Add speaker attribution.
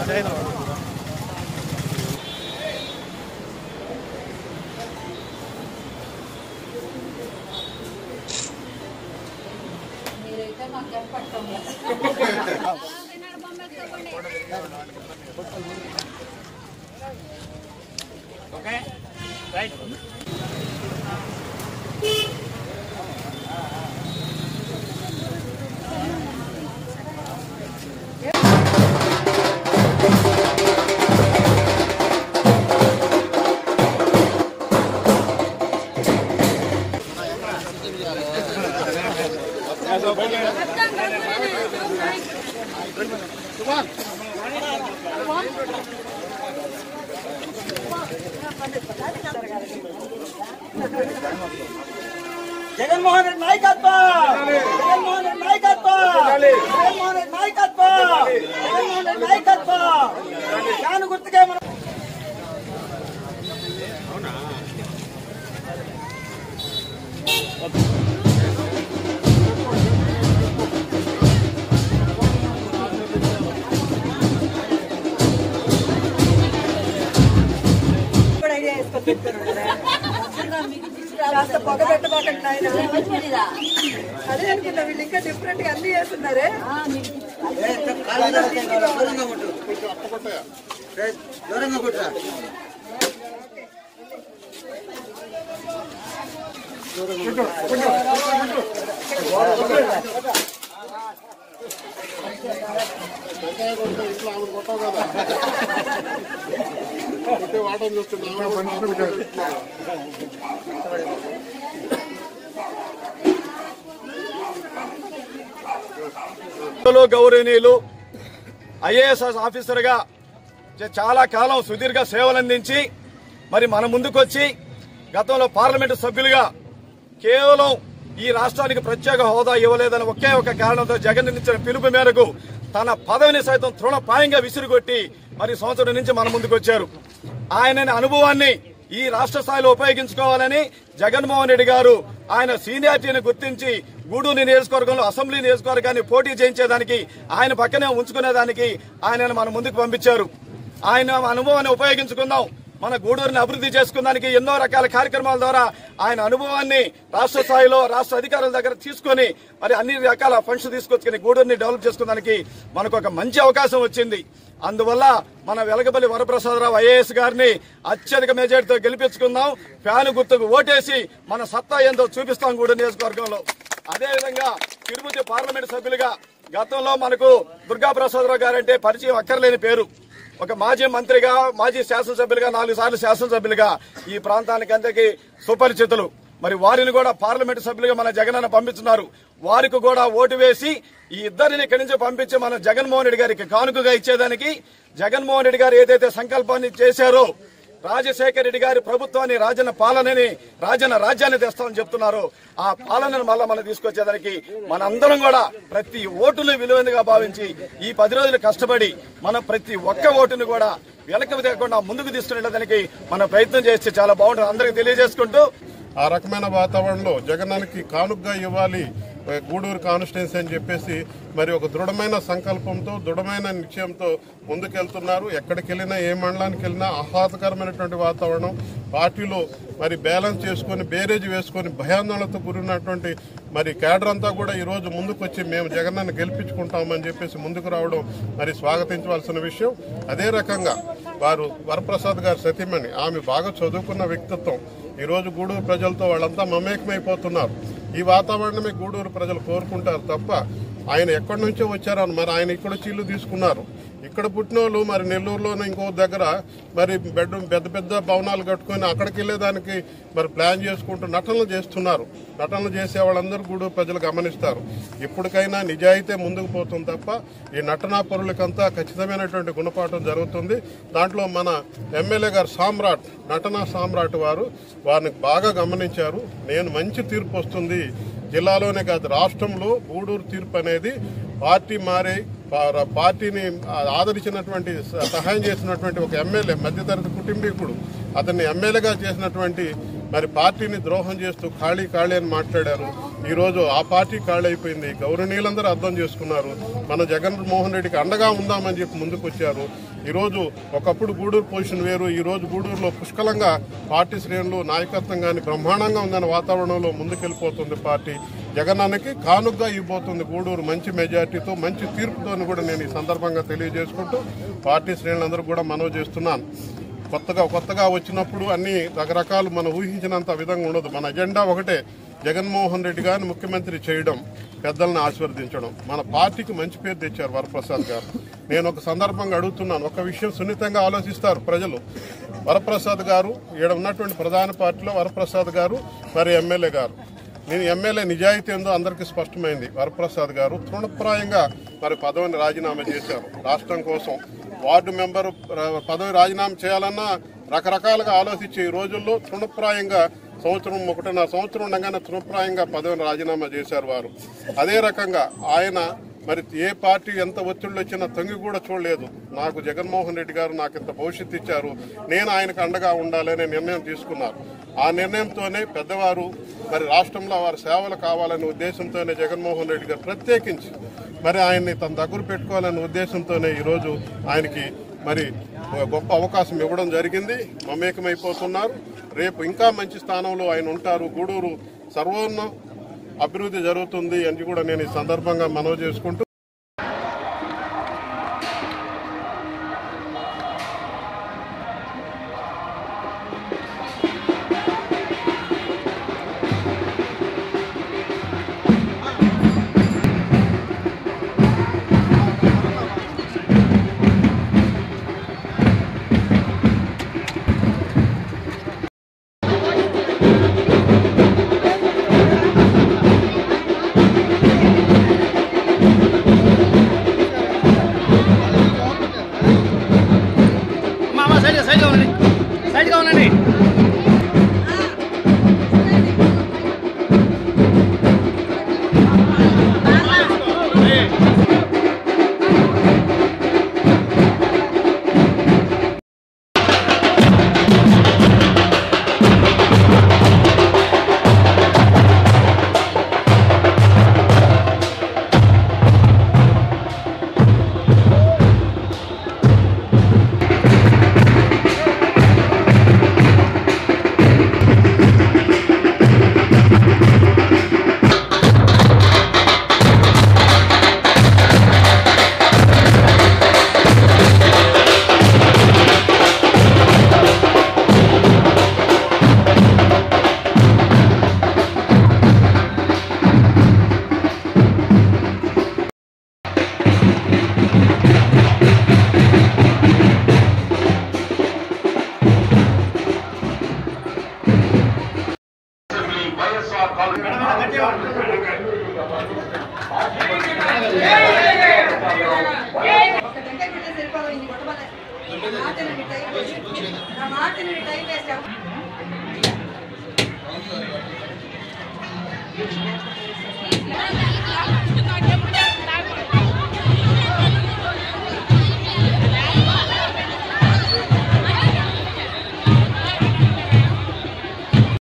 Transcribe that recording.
Speaker 1: Okay, right.
Speaker 2: Jaganmohan Reddy నాయకత్వం, జగన్మోహన్ రెడ్డి నాయకత్వం, జగన్మోహన్ రెడ్డి నాయకత్వం, జగన్మోహన్ రెడ్డి నాయకత్వం. ఫ్యాన్ గుర్తుకే మనం కాస్త పొగ పెట్టబోకండి ఆయన. అదే అనుకున్నా, వీళ్ళు ఇంకా డిఫరెంట్ గా అన్ని చేస్తున్నారే.
Speaker 3: గౌరవనీయులు ఐఏఎస్ ఆఫీసర్ గా చాలా కాలం సుదీర్ఘ సేవలందించి మరి మన ముందుకొచ్చి గతంలో పార్లమెంటు సభ్యులుగా కేవలం ఈ రాష్ట్రానికి ప్రత్యేక హోదా ఇవ్వలేదని ఒకే ఒక కారణంతో జగన్ ఇచ్చిన పిలుపు మేరకు తన పదవిని సైతం తృణప్రాయంగా విసిరుగొట్టి మరి సంవత్సరం నుంచి మన ముందుకొచ్చారు. ఆయన అనుభవాన్ని ఈ రాష్ట్ర స్థాయిలో ఉపయోగించుకోవాలని జగన్మోహన్ రెడ్డి గారు ఆయన సీనియారిటీని గుర్తించి గూడూరు నియోజకవర్గంలో అసెంబ్లీ నియోజకవర్గాన్ని పోటీ చేయించేదానికి ఆయన పక్కనే ఉంచుకునేదానికి ఆయనను మన ముందుకు పంపించారు. ఆయన అనుభవాన్ని ఉపయోగించుకుందాం, మన గూడూరుని అభివృద్ధి చేసుకున్నానికి ఎన్నో రకాల కార్యక్రమాల ద్వారా ఆయన అనుభవాన్ని రాష్ట్ర స్థాయిలో రాష్ట్ర అధికారుల దగ్గర తీసుకుని మరి అన్ని రకాల ఫండ్స్ తీసుకొచ్చుకుని గూడూరుని డెవలప్ చేసుకోవడానికి మనకు ఒక మంచి అవకాశం వచ్చింది. అందువల్ల మన వెలగపల్లి వరప్రసాదరావు ఐఏఎస్ గారిని అత్యధిక మెజార్టీతో గెలిపించుకుందాం. ఫ్యాన్ గుర్తుకు ఓటేసి మన సత్తా ఏందో చూపిస్తాం గూడూరు నియోజకవర్గంలో. అదేవిధంగా తిరుపతి పార్లమెంటు సభ్యులుగా గతంలో మనకు దుర్గాప్రసాదరావు గారంటే పరిచయం అక్కర్లేని పేరు. ఒక మాజీ మంత్రిగా, మాజీ శాసనసభ్యులుగా, 4 సార్లు శాసనసభ్యులుగా ఈ ప్రాంతానికి అందరికీ సుపరిచితులు. మరి వారిని కూడా పార్లమెంటు సభ్యులుగా మన జగనన్న పంపిస్తున్నారు. వారికి కూడా ఓటు వేసి ఈ ఇద్దరిని ఇక్కడి నుంచి పంపించి మన జగన్మోహన్ రెడ్డి గారికి కానుకగా ఇచ్చేదానికి జగన్మోహన్ రెడ్డి గారు ఏదైతే సంకల్పాన్ని చేశారో రాజశేఖర రెడ్డి గారి ప్రభుత్వాన్ని రాజన్న పాలనని రాజన్న రాజ్యాన్ని తెస్తామని చెప్తున్నారో ఆ పాలనను మళ్ళా మనం తీసుకొచ్చేదానికి మనందరం కూడా ప్రతి ఓటును విలువైనదిగా భావించి ఈ 10 రోజులు కష్టపడి మనం ప్రతి ఒక్క ఓటును కూడా వెనక్కి తేకుండా ముందుకు తీసుకునేదానికి మనం ప్రయత్నం చేస్తే చాలా బాగుంటుంది అందరికీ తెలియజేసుకుంటూ
Speaker 4: ఆ రకమైన వాతావరణంలో జగనానికి కానుకగా ఇవ్వాలి గూడూరు కాన్స్టిట్యున్సీ అని చెప్పేసి మరి ఒక దృఢమైన సంకల్పంతో దృఢమైన నిశ్చయంతో ముందుకెళ్తున్నారు. ఎక్కడికి వెళ్ళినా ఏ మండలానికి వెళ్ళినా ఆహ్లాదకరమైనటువంటి వాతావరణం, పార్టీలో మరి బ్యాలెన్స్ చేసుకొని బేరేజ్ వేసుకొని భయాందోళనతో కూడినటువంటి మరి క్యాడర్ అంతా కూడా ఈరోజు ముందుకు వచ్చి మేము జగన్నాన్ని గెలిపించుకుంటామని చెప్పేసి ముందుకు రావడం మరి స్వాగతించవలసిన విషయం. అదే రకంగా వారు వరప్రసాద్ గారి సతీమణి, ఆమె బాగా చదువుకున్న వ్యక్తిత్వం. ఈరోజు గూడూరు ప్రజలతో వాళ్ళంతా మమేకమైపోతున్నారు. ఈ వాతావరణమే గూడూరు ప్రజలు కోరుకుంటారు తప్ప ఆయన ఎక్కడి నుంచో వచ్చారని మరి ఆయన ఇక్కడ ఇల్లు తీసుకున్నారు. ఇక్కడ పుట్టిన వాళ్ళు మరి నెల్లూరులోనే ఇంకో దగ్గర మరి పెద్ద పెద్ద భవనాలు కట్టుకొని అక్కడికి వెళ్ళేదానికి మరి ప్లాన్ చేసుకుంటూ నటనలు చేస్తున్నారు. నటనలు చేసే వాళ్ళందరూ గూడూరు ప్రజలు గమనిస్తారు. ఇప్పటికైనా నిజాయితీ ముందుకు పోతుంది తప్ప ఈ నటనా పరులకంతా ఖచ్చితమైనటువంటి గుణపాఠం జరుగుతుంది. దాంట్లో మన ఎమ్మెల్యే గారు సామ్రాట్, నటనా సామ్రాట్ వారిని బాగా గమనించారు. నేను మంచి తీర్పు వస్తుంది జిల్లాలోనే కాదు రాష్ట్రంలో గూడూరు తీర్పు అనేది పార్టీ మారే పార్టీని ఆదరించినటువంటి సహాయం చేసినటువంటి ఒక ఎమ్మెల్యే, మధ్యతరగతి కుటుంబీకుడు, అతన్ని ఎమ్మెల్యేగా చేసినటువంటి మరి పార్టీని ద్రోహం చేస్తూ ఖాళీ అని మాట్లాడారు. ఈరోజు ఆ పార్టీ ఖాళీ అయిపోయింది. గౌరవనీయులందరూ అర్థం చేసుకున్నారు. మన జగన్మోహన్ రెడ్డికి అండగా ఉందామని చెప్పి ముందుకు వచ్చారు. ఈరోజు ఒకప్పుడు గూడూరు పొజిషన్ వేరు. ఈరోజు గూడూరులో పుష్కలంగా పార్టీ శ్రేణులు నాయకత్వం కానీ బ్రహ్మాండంగా ఉందన్న వాతావరణంలో ముందుకెళ్ళిపోతుంది పార్టీ. జగనన్నకి కానుగ్గా ఇవ్వబోతుంది గూడూరు మంచి మెజార్టీతో, మంచి తీర్పుతో కూడా నేను ఈ సందర్భంగా తెలియజేసుకుంటూ పార్టీ శ్రేణులందరూ కూడా మనవి చేస్తున్నాను. కొత్తగా వచ్చినప్పుడు అన్ని రకరకాలు మనం ఊహించినంత విధంగా ఉండదు. మన ఎజెండా ఒకటే, జగన్మోహన్ రెడ్డి గారిని ముఖ్యమంత్రి చేయడం, పెద్దలను ఆశీర్వదించడం. మన పార్టీకి మంచి పేరు తెచ్చారు వరప్రసాద్ గారు. నేను ఒక సందర్భంగా అడుగుతున్నాను, ఒక విషయం సున్నితంగా ఆలోచిస్తారు ప్రజలు. వరప్రసాద్ గారు ఈడ ఉన్నటువంటి ప్రధాన పార్టీలో వరప్రసాద్ గారు మరి ఎమ్మెల్యే గారు. నేను ఎమ్మెల్యే నిజాయితీ ఏందో అందరికీ స్పష్టమైంది. వరప్రసాద్ గారు తృణప్రాయంగా మరి పదవిని రాజీనామా చేశారు. రాష్ట్రం కోసం వార్డు మెంబరు పదవి రాజీనామా చేయాలన్నా రకరకాలుగా ఆలోచించి ఈ రోజుల్లో తృణప్రాయంగా ఒకటిన్నర సంవత్సరం ఉండగానే తృణప్రాయంగా పదవిని రాజీనామా చేశారు వారు. అదే రకంగా ఆయన మరి ఏ పార్టీ ఎంత ఒత్తిళ్ళు వచ్చినా తొంగి కూడా చూడలేదు. నాకు జగన్మోహన్ రెడ్డి గారు నాకు ఇంత భవిష్యత్తు ఇచ్చారు, నేను ఆయనకు అండగా ఉండాలనే నిర్ణయం తీసుకున్నారు. ఆ నిర్ణయంతోనే పెద్దవారు మరి రాష్ట్రంలో వారి సేవలు కావాలనే ఉద్దేశంతోనే జగన్మోహన్ రెడ్డి గారు ప్రత్యేకించి మరి ఆయన్ని తన దగ్గర పెట్టుకోవాలనే ఉద్దేశంతోనే ఈరోజు ఆయనకి మరి గొప్ప అవకాశం ఇవ్వడం జరిగింది. మమేకమైపోతున్నారు. రేపు ఇంకా మంచి స్థానంలో ఆయన ఉంటారు. గూడూరు సర్వోన్న అభివృద్ధి జరుగుతుంది అని కూడా నేను ఈ సందర్భంగా మనవి చేసుకుంటూ
Speaker 1: సైడ్గా ఉండండి.
Speaker 5: Martin